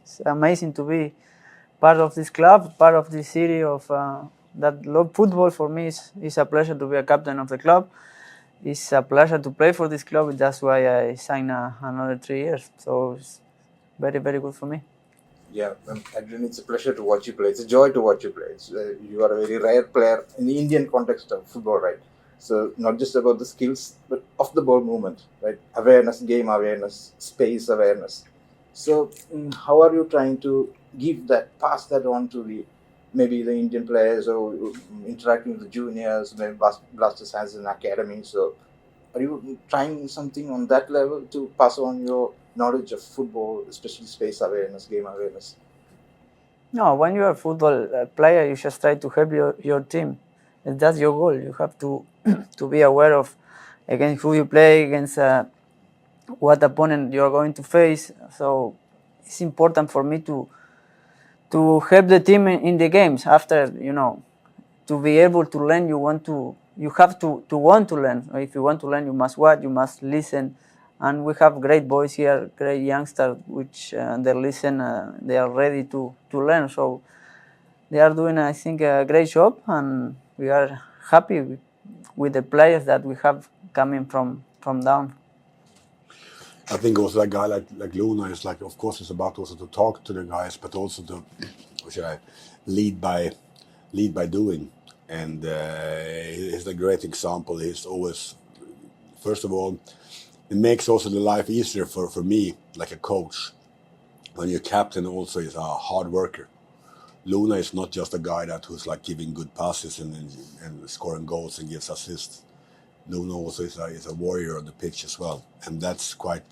It's amazing to be part of this club, part of this city of that love football. For me, is a pleasure to be a captain of the club. It's a pleasure to play for this club. That's why I signed another 3 years. So it's very, very good for me. Yeah, Adrian, it's a pleasure to watch you play. It's a joy to watch you play. You are a very rare player in the Indian context of football, right? So not just about the skills, but off the ball movement, right? Awareness, game awareness, space awareness. So how are you trying to pass that on to maybe the Indian players or interacting with the juniors? Maybe Blasters has an academy. So are you trying something on that level to pass on your knowledge of football, especially space awareness, game awareness? No, when you're a football player, you just try to help your team. And that's your goal. You have to to be aware of against who you play, against what opponent you're going to face. So it's important for me to help the team in the games. After to be able to learn, you have to want to learn. If you want to learn, you must watch, you must listen. And we have great boys here, great youngsters, which they listen, they are ready to learn. So they are doing, I think, a great job, and we are happy with the players that we have coming from down. I think also a guy like Luna is like, of course, it's about also to talk to the guys, but also to, what should I, lead by doing. And he's a great example. He's always, first of all, it makes also the life easier for me, like a coach. When your captain also is a hard worker. Luna is not just a guy who's like giving good passes and scoring goals and gives assists. Luna also is a warrior on the pitch as well, and that's quite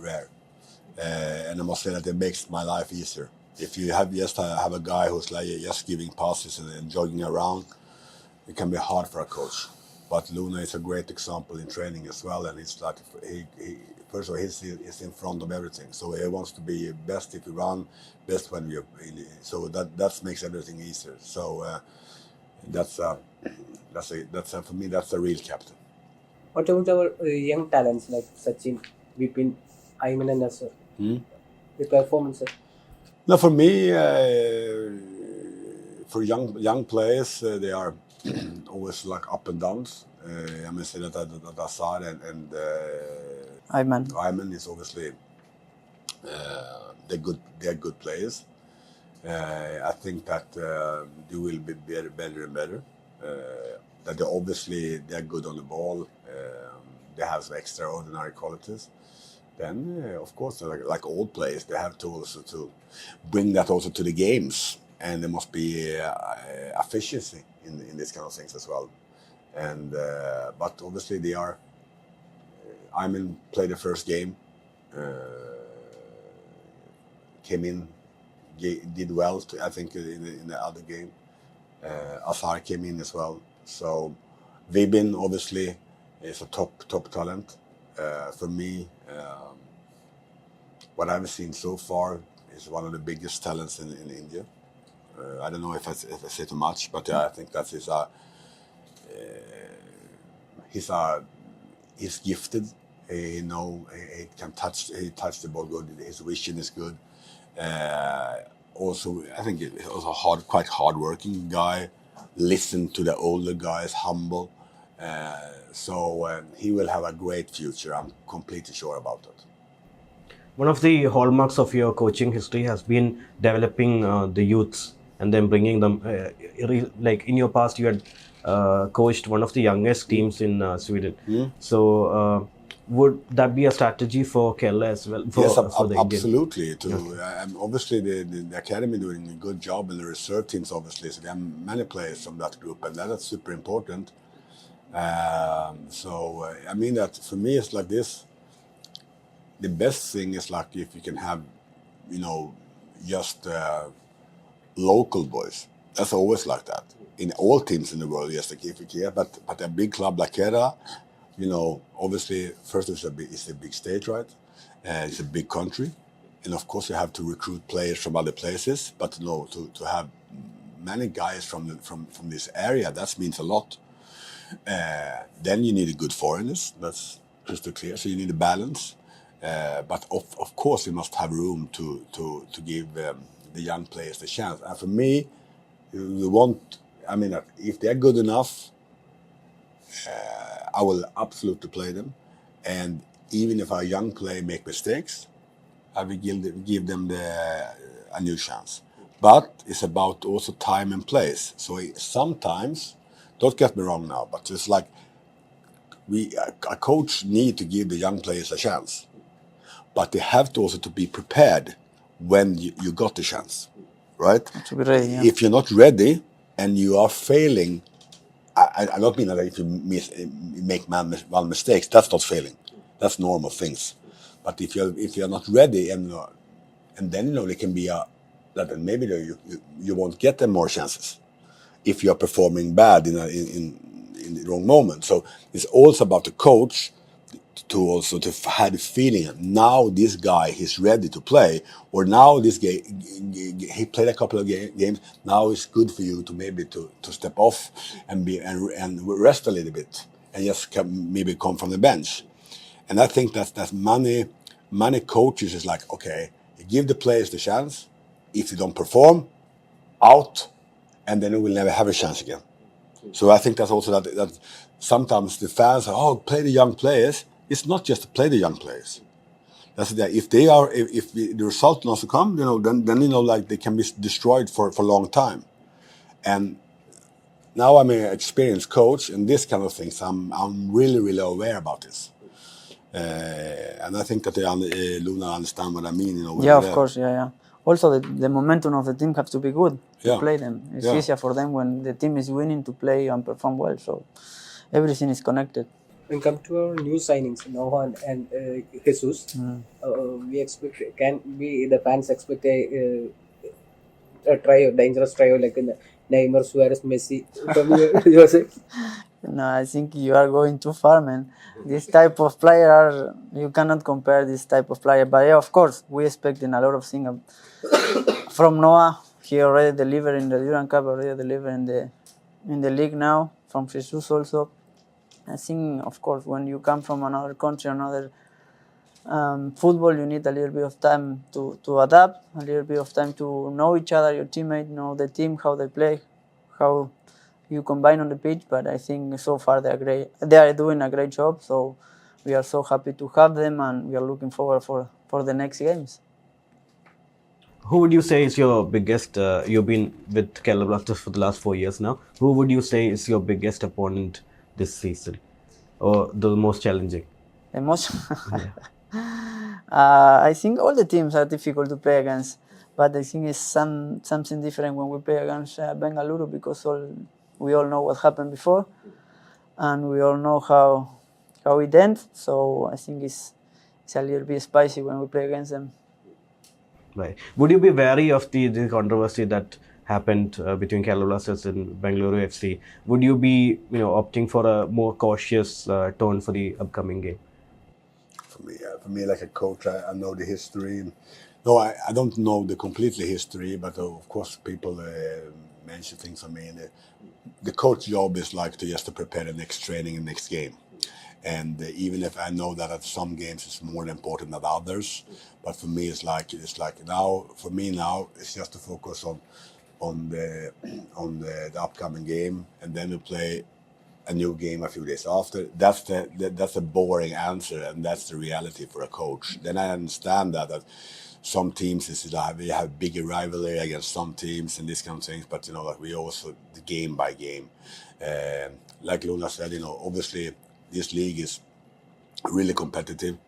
rare. And I must say that it makes my life easier. If you have a guy who's like just giving passes and jogging around, it can be hard for a coach. But Luna is a great example in training as well, and it's like he first of all he's in front of everything. So he wants to be best if you run, best when you're in. So that makes everything easier. So that's for me that's a real captain. What about our young talents like Sachin, Vipin, Ayman and Nasser? The performance. Now for me, for young players, they are always like up and downs. I may say that Assad and Ayman is obviously they're good players. I think that they will be better and better. That they're good on the ball. They have extraordinary qualities. Then, of course, like all players, they have to also to bring that also to the games, and there must be efficiency in these kind of things as well. And but obviously they are. Ayman played the first game, came in, did well. I think in the other game, Azhar came in as well. So Vibin obviously is a top talent. For me, what I've seen so far is one of the biggest talents in India. I don't know if I say too much, but I think that he's gifted. He can touch the ball good. His vision is good. Also, I think he's also quite hardworking guy. Listen to the older guys, humble. So he will have a great future. I'm completely sure about that. One of the hallmarks of your coaching history has been developing the youths and then bringing them. Like in your past, you had coached one of the youngest teams in Sweden. So would that be a strategy for Kerala as well? Yes, absolutely. Obviously, the academy doing a good job, and the reserve teams obviously. So there are many players from that group, and that's super important. I mean that for me, it's like this. The best thing is like if you can have, just local boys. That's always like that in all teams in the world. Yes, like if you care, but a big club like Kerala, obviously first it's a big state, right? It's a big country, and of course you have to recruit players from other places. But to have many guys from this area, that means a lot. Then you need a good foreigners. That's crystal clear. So you need a balance. But of course, we must have room to give the young players the chance. And for me, you want. I mean, if they're good enough, I will absolutely play them. And even if our young player make mistakes, I will give them a new chance. But it's about also time and place. So sometimes, don't get me wrong now, but it's like a coach need to give the young players a chance. But they have to also to be prepared when you got the chance, right? To be ready, yeah. If you're not ready and you are failing, I don't mean that if you make one mistakes, that's not failing. That's normal things. But if you're not ready and then it can be that maybe you won't get them more chances if you're performing bad in the wrong moment. So it's also about the coach to have the feeling now this guy he's ready to play, or now this guy he played a couple of games. Now it's good for you to maybe to step off and rest a little bit and just maybe come from the bench. And I think that's many coaches is like, okay, you give the players the chance. If you don't perform, out, and then you will never have a chance again. So I think that's also that sometimes the fans are, play the young players. It's not just to play the young players. That's that. If the result doesn't come, then like they can be destroyed for a long time. And now I'm an experienced coach, and this kind of things, I'm really, really aware about this. And I think that Luna understand what I mean. Yeah, of course, yeah. Also, the momentum of the team has to be good to play them. It's easier for them when the team is winning to play and perform well. So everything is connected. When come to our new signings, Nohan and Jesus, we expect the fans expect a dangerous trio like Neymar, Suarez, Messi from your side? No, I think you are going too far, man. This type of player, you cannot compare this type of player. But yeah, of course, we expecting a lot of things from Noah. He already delivered in the Duran Cup, already delivered in the league now. From Jesus also. I think, of course, when you come from another country, another football, you need a little bit of time to adapt, a little bit of time to know each other, your teammate, know the team, how they play, how you combine on the pitch. But I think so far they are great. They are doing a great job. So we are so happy to have them, and we are looking forward for the next games. Who would you say is your biggest? You've been with Kerala Blasters for the last 4 years now. Who would you say is your biggest opponent this season, or the most challenging? The most. I think all the teams are difficult to play against, but I think it's something different when we play against Bengaluru, because we all know what happened before, and we all know how it ends. So I think it's a little bit spicy when we play against them. Right. Would you be wary of the controversy that happened between Kerala Blasters and Bengaluru FC? Would you be opting for a more cautious tone for the upcoming game? For me, like a coach, I know the history. No, I don't know the completely history, but of course people mention things. I mean, the coach job is like to prepare the next training and next game. And even if I know that at some games it's more important than others, but for me it's like now. For me now, it's just to focus on the upcoming game, and then we play a new game a few days after. That's a boring answer, and that's the reality for a coach. Then I understand that some teams we have bigger rivalry against some teams and this kind of things, but like we also the game by game. Like Luna said, obviously this league is really competitive.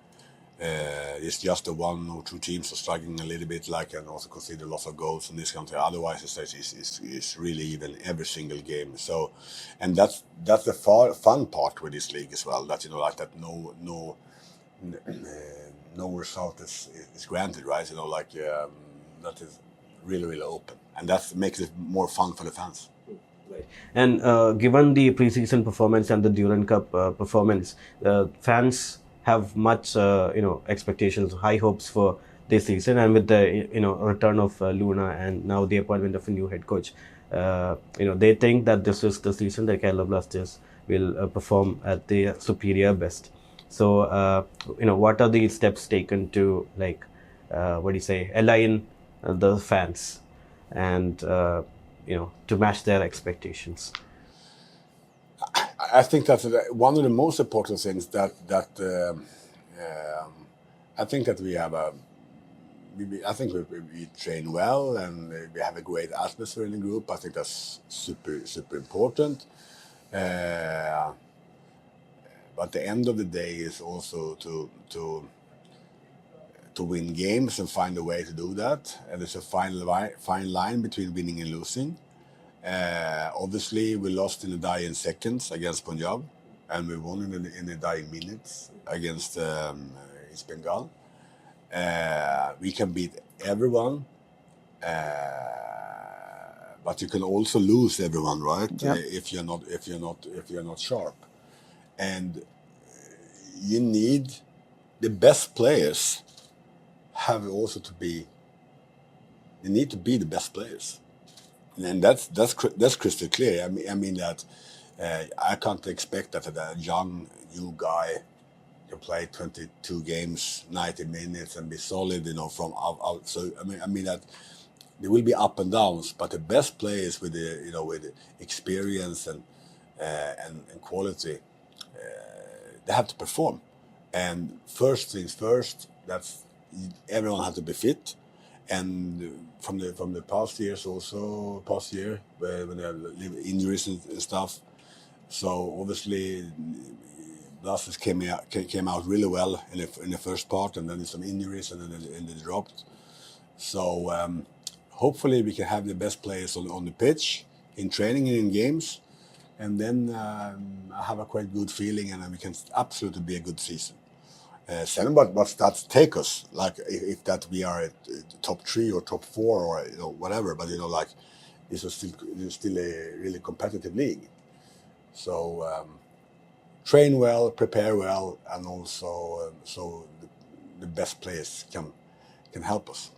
It's just the one or two teams are struggling a little bit, and also consider lots of goals in this country. Otherwise, it's really even every single game. So, and that's the fun part with this league as well. That that no result is granted, right? That is really, really open, and that makes it more fun for the fans. Right. And given the preseason performance and the Duran Cup performance, fans have much expectations, high hopes for this season. And with the return of Luna and now the appointment of a new head coach, they think that this is the season that Kerala Blasters will perform at their superior best. So, what are the steps taken to align the fans and to match their expectations? I think that's one of the most important things that I think that we have I think we train well and we have a great atmosphere in the group. I think that's super important. But the end of the day is also to win games and find a way to do that. And there's a fine line between winning and losing. Obviously, we lost in the dying seconds against Punjab, and we won in the dying minutes against East Bengal. We can beat everyone, but you can also lose everyone, right? Yeah. If you're not sharp, and you need the best players have also to be. They need to be the best players. And that's crystal clear. I mean that I can't expect that a young new guy can play 22 games, 90 minutes, and be solid. From out. So I mean that there will be up and downs, but the best players with the experience and quality, they have to perform. And first things first. Everyone has to be fit. And from the past years also, when there are injuries and stuff. So obviously, Blasters came out really well in the first part, and then there's some injuries, and then they dropped. So hopefully we can have the best players on the pitch, in training and in games, and then I have a quite good feeling, and then we can absolutely be a good season. What stats take us, like if that we are at top 3 or top 4 or whatever, but like this is still a really competitive league. So train well, prepare well, and also so the best players can help us.